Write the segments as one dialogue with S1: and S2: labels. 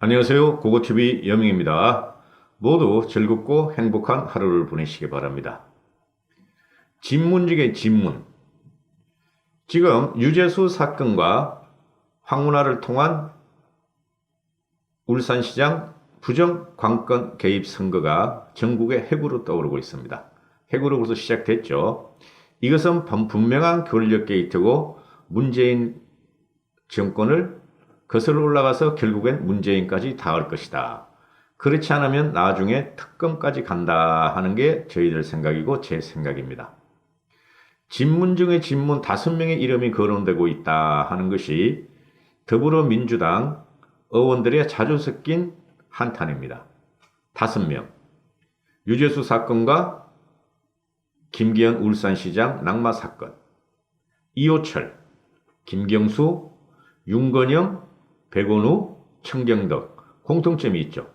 S1: 안녕하세요. 고고TV 여명입니다. 모두 즐겁고 행복한 하루를 보내시기 바랍니다. 진문 중에 진문. 지금 유재수 사건과 황운하를 통한 울산시장 부정 관권 개입 선거가 전국의 핵으로 떠오르고 있습니다. 핵으로 벌써 시작됐죠. 이것은 분명한 권력 게이트고 문재인 정권을 거슬러 올라가서 결국엔 문재인까지 닿을 것이다. 그렇지 않으면 나중에 특검까지 간다 하는 게 저희들 생각이고 제 생각입니다. 진문 중에 진문 5명의 이름이 거론되고 있다 하는 것이 더불어민주당 의원들의 자주 섞인 한탄입니다. 5명. 유재수 사건과 김기현 울산시장 낙마 사건, 이호철, 김경수, 윤건영, 백원우, 청경덕 공통점이 있죠.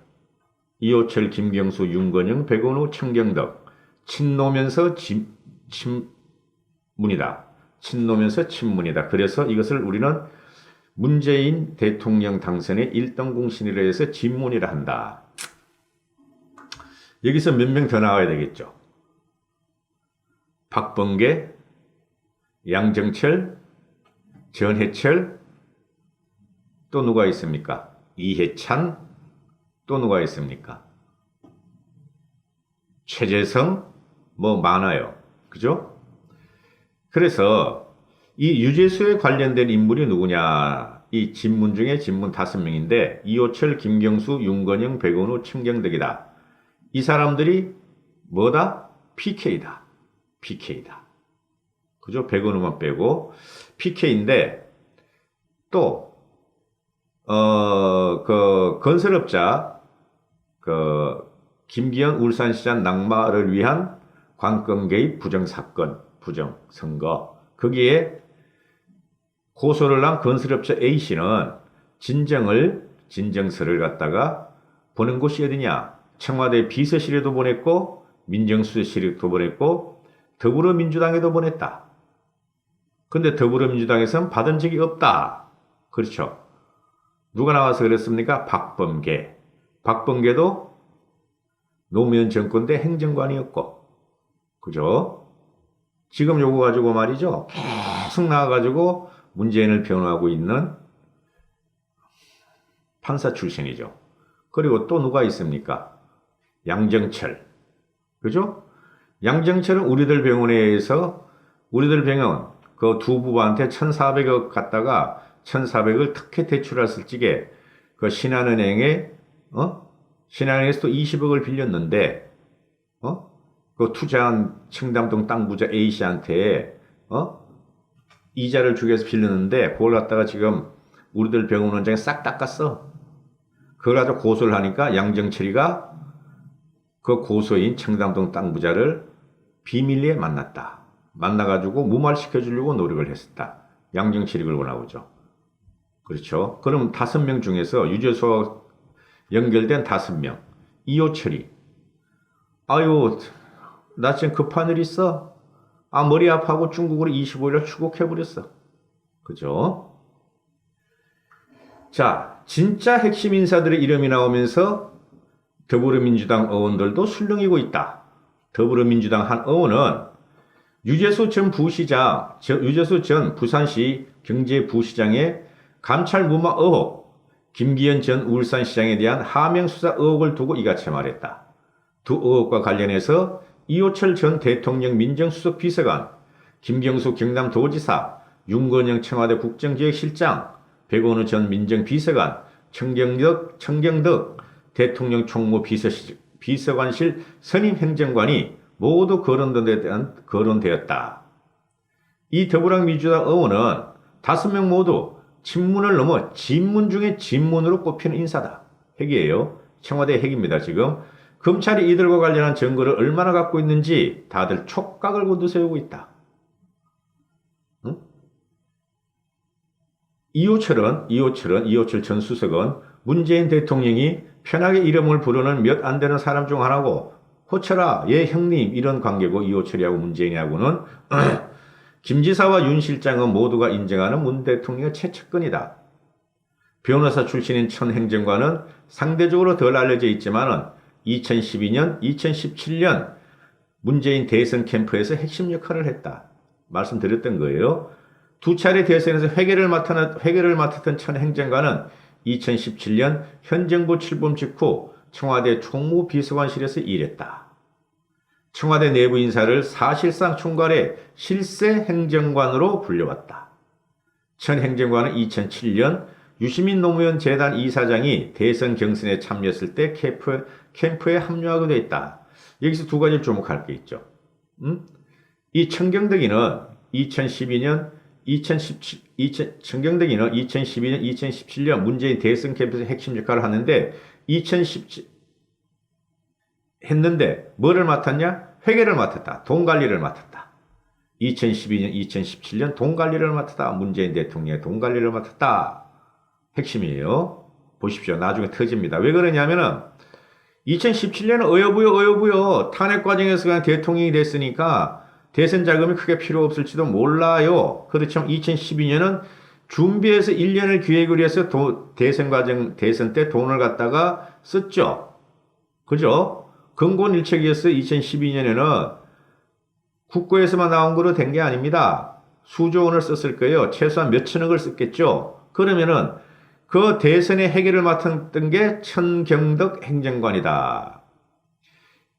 S1: 이호철, 김경수, 윤건영, 백원우, 청경덕 친노면서 친문이다. 친노면서 친문이다. 그래서 이것을 우리는 문재인 대통령 당선의 1등 공신이라 해서 진문이라 한다. 여기서 몇 명 더 나와야 되겠죠. 박범계, 양정철, 전해철, 또 누가 있습니까? 이해찬, 또 누가 있습니까? 최재성, 뭐 많아요. 그죠? 그래서 이 유재수에 관련된 인물이 누구냐? 이 진문 중에 진문 5명인데 이호철, 김경수, 윤건영, 백원우, 청경덕이다. 이 사람들이 뭐다? PK다. PK다. 그죠? 백원우만 빼고 PK인데 또 건설업자, 김기현 울산시장 낙마를 위한 관권 개입 부정사건, 부정선거. 거기에 고소를 한 건설업자 A씨는 진정서를 갖다가 보낸 곳이 어디냐? 청와대 비서실에도 보냈고, 민정수석실에도 보냈고, 더불어민주당에도 보냈다. 근데 더불어민주당에서는 받은 적이 없다. 그렇죠. 누가 나와서 그랬습니까? 박범계. 박범계도 노무현 정권 때 행정관이었고, 그죠? 지금 요거 가지고 말이죠. 계속 나와가지고 문재인을 변호하고 있는 판사 출신이죠. 그리고 또 누가 있습니까? 양정철. 그죠? 양정철은 우리들 병원에서, 우리들 병원, 그 두 부부한테 1,400억 갖다가 1,400을 특혜 대출했을 적에 그 신한은행에 신한은행에서 또 20억을 빌렸는데 그 투자한 청담동 땅 부자 A씨한테 이자를 주기 위해서 빌렸는데 그걸 갖다가 지금 우리들 병원 원장이 싹 닦았어. 그걸 가지고 고소를 하니까 양정철이가 그 고소인 청담동 땅 부자를 비밀리에 만났다. 만나가지고 무말시켜주려고 노력을 했었다. 양정철이 걸고 나오죠. 그렇죠. 그럼 5명 중에서 유재수와 연결된 5명. 이호철이. 아유, 나 지금 급한 일 있어. 머리 아파하고 중국으로 25일에 출국해버렸어. 그죠? 자, 진짜 핵심 인사들의 이름이 나오면서 더불어민주당 의원들도 술렁이고 있다. 더불어민주당 한 의원은 유재수 전 부산시 경제부시장의 감찰 무마 의혹, 김기현 전 울산시장에 대한 하명 수사 의혹을 두고 이같이 말했다. 두 의혹과 관련해서 이호철 전 대통령 민정수석 비서관, 김경수 경남도지사, 윤건영 청와대 국정기획실장, 백원우 전 민정비서관, 청경덕 대통령 총무비서관실 선임 행정관이 모두 거론되었다. 이 더불어민주당 의원은 5명 모두 친문을 넘어 진문 중에 진문으로 꼽히는 인사다. 핵이에요. 청와대 핵입니다. 지금 검찰이 이들과 관련한 증거를 얼마나 갖고 있는지 다들 촉각을 곤두세우고 있다. 응? 이호철 전 수석은 문재인 대통령이 편하게 이름을 부르는 몇 안 되는 사람 중 하나고, 호철아, 예 형님, 이런 관계고, 이호철이하고 문재인이하고는 김 지사와 윤 실장은 모두가 인정하는 문 대통령의 최측근이다. 변호사 출신인 천 행정관은 상대적으로 덜 알려져 있지만은 2012년, 2017년 문재인 대선 캠프에서 핵심 역할을 했다. 말씀드렸던 거예요. 두 차례 대선에서 회계를 맡았던 천 행정관은 2017년 현 정부 출범 직후 청와대 총무비서관실에서 일했다. 청와대 내부 인사를 사실상 총괄해 실세 행정관으로 불려왔다. 천 행정관은 2007년 유시민 노무현 재단 이사장이 대선 경선에 참여했을 때 캠프에 합류하게 됐다. 여기서 두 가지를 주목할 게 있죠. 이 청경덕이는 2012년, 2017년 문재인 대선 캠프에서 핵심 역할을 하는데 했는데 뭐를 맡았냐? 회계를 맡았다. 돈 관리를 맡았다. 2012년, 2017년 돈 관리를 맡았다. 문재인 대통령의 돈 관리를 맡았다. 핵심이에요. 보십시오. 나중에 터집니다. 왜 그러냐면은 2017년은 어여부여 탄핵 과정에서 그냥 대통령이 됐으니까 대선 자금이 크게 필요 없을지도 몰라요. 그렇지만 2012년은 준비해서 1년을 기획을 해서 대선 때 돈을 갖다가 썼죠. 그죠? 근본일책이었어요. 2012년에는 국고에서만 나온 거로 된 게 아닙니다. 수조 원을 썼을 거예요. 최소한 몇 천억을 썼겠죠. 그러면은 그 대선의 해결을 맡았던 게 천경덕 행정관이다.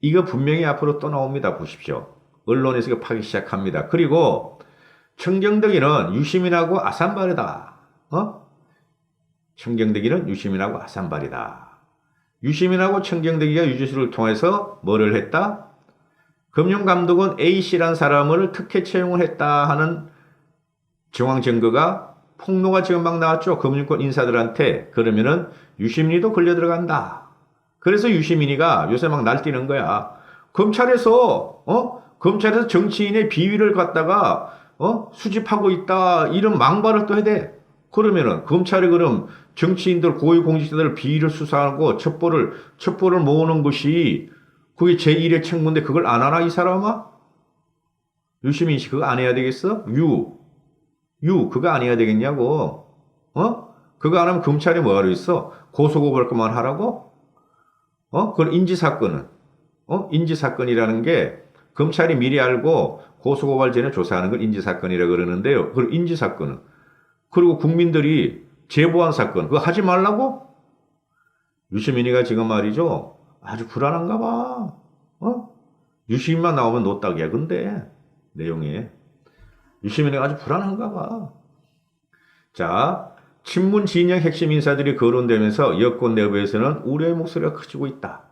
S1: 이거 분명히 앞으로 또 나옵니다. 보십시오. 언론에서 이거 파기 시작합니다. 그리고 천경덕이는 유시민하고 아산발이다. 천경덕이는 유시민하고 아산발이다. 유시민하고 천경덕이가 유지수를 통해서 뭐를 했다? 금융감독원 A씨란 사람을 특혜 채용을 했다 하는 정황 증거가 폭로가 지금 막 나왔죠. 금융권 인사들한테. 그러면은 유시민이도 걸려 들어간다. 그래서 유시민이가 요새 막 날뛰는 거야. 검찰에서 정치인의 비위를 갖다가 수집하고 있다. 이런 망발을 또 해야 돼. 그러면은 검찰이 그럼 정치인들 고위공직자들 비위를 수사하고 첩보를 모으는 것이 그게 제1의 책무인데 그걸 안 하나 이 사람아? 유시민 씨 그거 안 해야 되겠어? 그거 안 해야 되겠냐고. 그거 안 하면 검찰이 뭐하러 있어? 고소고발만 하라고? 그건 인지사건은. 인지사건이라는 게 검찰이 미리 알고 고소고발 전에 조사하는 걸 인지사건이라 그러는데요. 그리고 인지사건은. 그리고 국민들이 제보한 사건. 그거 하지 말라고? 유시민이가 지금 말이죠. 아주 불안한가 봐. 유시민만 나오면 노딱이야. 근데 내용에. 유시민이가 아주 불안한가 봐. 자, 친문 진영 핵심 인사들이 거론되면서 여권 내부에서는 우려의 목소리가 커지고 있다.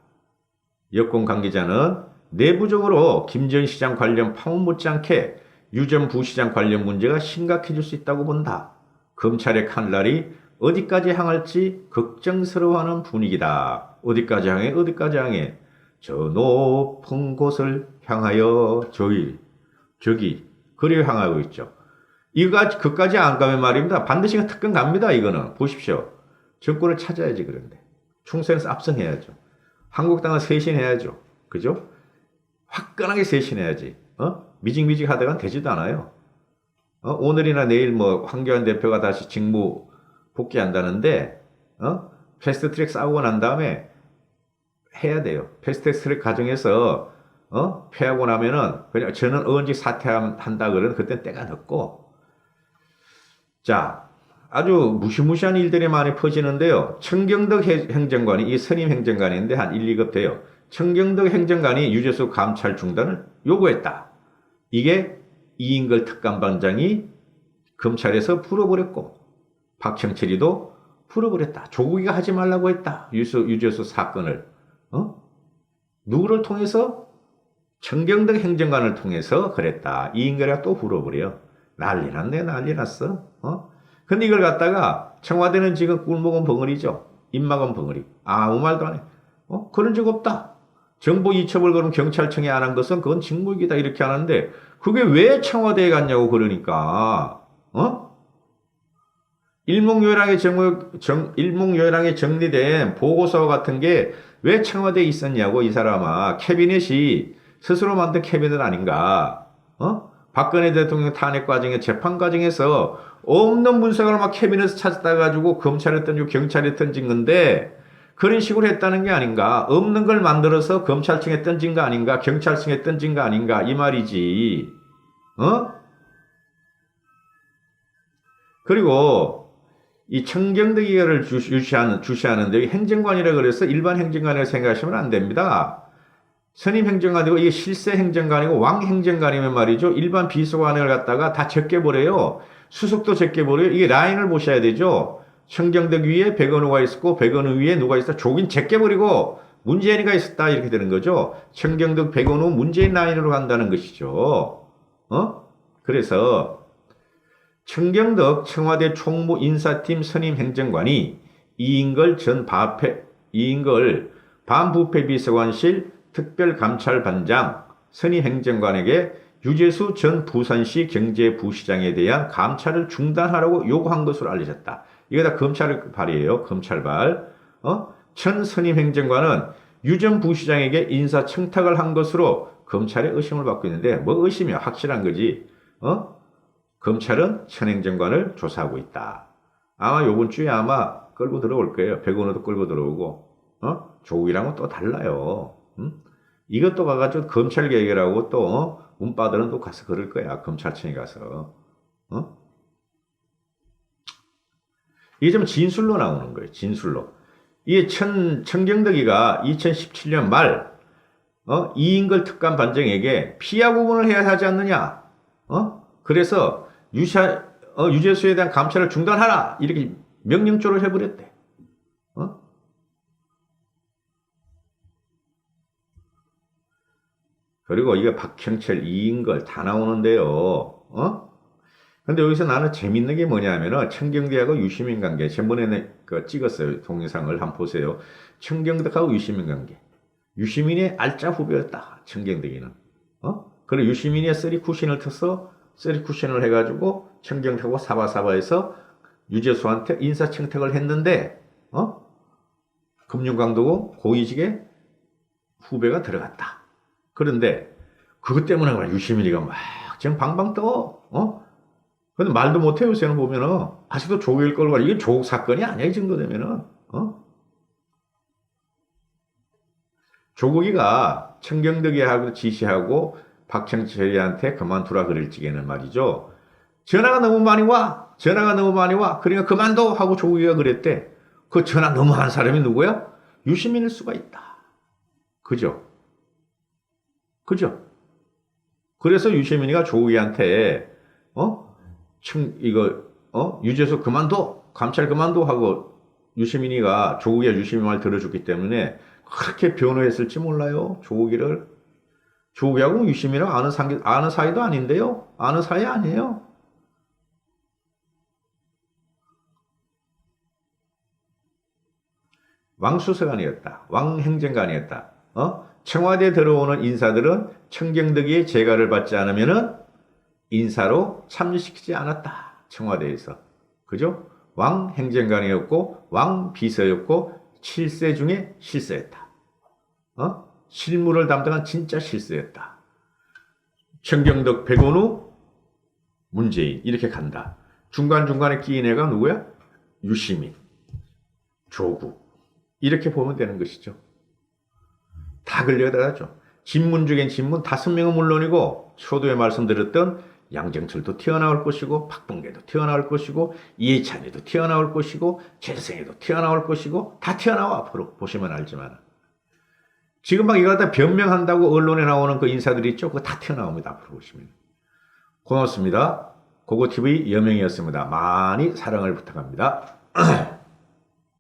S1: 여권 관계자는 내부적으로 김 전 시장 관련 파문 못지않게 유 전 부시장 관련 문제가 심각해질 수 있다고 본다. 검찰의 칼날이 어디까지 향할지 걱정스러워하는 분위기다. 어디까지 향해? 저 높은 곳을 향하여 저기 그리 향하고 있죠. 그까지 안 가면 말입니다. 반드시 특권 갑니다. 이거는 보십시오. 정권을 찾아야지. 그런데 총선에서 압승해야죠. 한국당은 쇄신해야죠. 그죠? 화끈하게 쇄신해야지. 미직미직 하다간 되지도 않아요. 오늘이나 내일 황교안 대표가 다시 직무 복귀한다는데 패스트트랙 싸우고 난 다음에 해야 돼요. 패스트트랙 과정에서 패하고 나면은 그냥 저는 의원직 사퇴한다 그러면 그때 때가 늦고. 자, 아주 무시무시한 일들이 많이 퍼지는데요. 천경덕 행정관이 이 선임 행정관인데 한 1, 2급 돼요. 천경덕 행정관이 유재수 감찰 중단을 요구했다. 이게 이인걸 특감반장이 검찰에서 풀어버렸고 박형철이도 풀어버렸다. 조국이가 하지 말라고 했다. 유재수 사건을. 누구를 통해서? 천경덕 행정관을 통해서 그랬다. 이인걸이가 또 풀어버려. 난리 났어. 근데 이걸 갖다가 청와대는 지금 꿀먹은 벙어리죠. 입막은 벙어리. 아무 말도 안 해. 그런 적 없다. 정보 이첩을 그럼 경찰청에 안 한 것은 그건 직무이기다 이렇게 하는데 그게 왜 청와대에 갔냐고. 그러니까 일목요연하게 정리된 보고서 같은 게 왜 청와대에 있었냐고. 이 사람아. 캐비넷이 스스로 만든 캐비넷 아닌가. 박근혜 대통령 탄핵 과정에 재판 과정에서 없는 문서를 막 캐비넷에서 찾아다 가지고 검찰에 던지고 경찰에 던진 건데 그런 식으로 했다는 게 아닌가. 없는 걸 만들어서 검찰청에 던진 거 아닌가. 경찰청에 던진 거 아닌가. 이 말이지. 어? 그리고 이 청경대기를 주시하는데 행정관이라 그래서 일반 행정관이라고 생각하시면 안 됩니다. 선임 행정관이고 이게 실세 행정관이고 왕 행정관이면 말이죠. 일반 비서관을 갖다가 다 적게버려요. 수석도 적게버려요. 이게 라인을 보셔야 되죠. 청경덕 위에 백원우가 있었고 백원우 위에 누가 있었다. 조긴 적게버리고 문재인이가 있었다. 이렇게 되는 거죠. 청경덕 백원우 문재인 라인으로 간다는 것이죠. 그래서 청경덕 청와대 총무 인사팀 선임 행정관이 이인걸 반부패 비서관실 특별감찰반장 선임 행정관에게 유재수 전 부산시 경제부시장에 대한 감찰을 중단하라고 요구한 것으로 알려졌다. 이거 다 검찰 발이에요. 검찰발. 천 선임 행정관은 유 전 부시장에게 인사 청탁을 한 것으로 검찰의 의심을 받고 있는데 뭐 의심이야. 확실한 거지. 검찰은 천 행정관을 조사하고 있다. 아마 요번 주에 아마 끌고 들어올 거예요. 백원호도 끌고 들어오고. 조국이랑은 또 달라요. 이것도 가가지고 검찰 개혁이라고 또 문바들은 또 가서 그럴 거야. 검찰청에 가서. 이게 좀 진술로 나오는 거예요. 진술로. 이게 청경덕이가 2017년 말 이인걸 특감 반장에게 피하 구분을 해야 하지 않느냐. 그래서 유재수에 대한 감찰을 중단하라. 이렇게 명령조를 해버렸대. 그리고 이게 박형철, 이인걸 다 나오는데요. 근데 여기서 나는 재밌는 게 뭐냐면은 청경덕하고 유시민 관계. 전번에 찍었어요. 동영상을 한번 보세요. 청경덕하고 유시민 관계. 유시민의 알짜 후배였다. 청경덕이는. 그리고 유시민이 쓰리 쿠션을 터서 쓰리 쿠션을 해가지고 청경덕하고 사바사바에서 유재수한테 인사청탁을 했는데 금융강도고 고위직에 후배가 들어갔다. 그런데 그것 때문에 유시민이가 막 지금 방방 떠. 근데 말도 못해요. 요새는 보면은 아직도 조국일 걸로 가. 이게 조국 사건이 아니야. 이 정도 되면은. 조국이가 청경덕이하고 지시하고 박형철이한테 그만두라 그럴 적에는 말이죠. 전화가 너무 많이 와. 그러니까 그만둬 하고 조국이가 그랬대. 그 전화 너무 한 사람이 누구야? 유시민일 수가 있다. 그죠? 그래서 유시민이가 조국이한테 유재수 그만둬, 감찰 그만둬 하고 유시민이가 조국이가 유시민 말 들어줬기 때문에 그렇게 변호했을지 몰라요. 조국이하고 유시민이랑 아는 사이도 아닌데요. 아는 사이 아니에요. 왕수사관이었다. 왕행정관이었다. 청와대에 들어오는 인사들은 청경덕이의 재가를 받지 않으면은 인사로 참여시키지 않았다. 청와대에서. 그죠? 왕행정관이었고 왕비서였고 실세 중에 실세였다. 실무를 담당한 진짜 실세였다. 청경덕, 백원우, 문재인 이렇게 간다. 중간중간에 끼인 애가 누구야? 유시민, 조국 이렇게 보면 되는 것이죠. 다 걸려들었죠. 진문 중엔 진문 5명은 물론이고 초도에 말씀드렸던 양정철도 튀어나올 것이고 박봉계도 튀어나올 것이고 이해찬이도 튀어나올 것이고 최재성이도 튀어나올 것이고 다 튀어나와. 앞으로 보시면 알지만 지금 막 이거 갖다 변명한다고 언론에 나오는 그 인사들이 있죠. 그거 다 튀어나옵니다. 앞으로 보시면. 고맙습니다. 고고TV 여명이었습니다. 많이 사랑을 부탁합니다.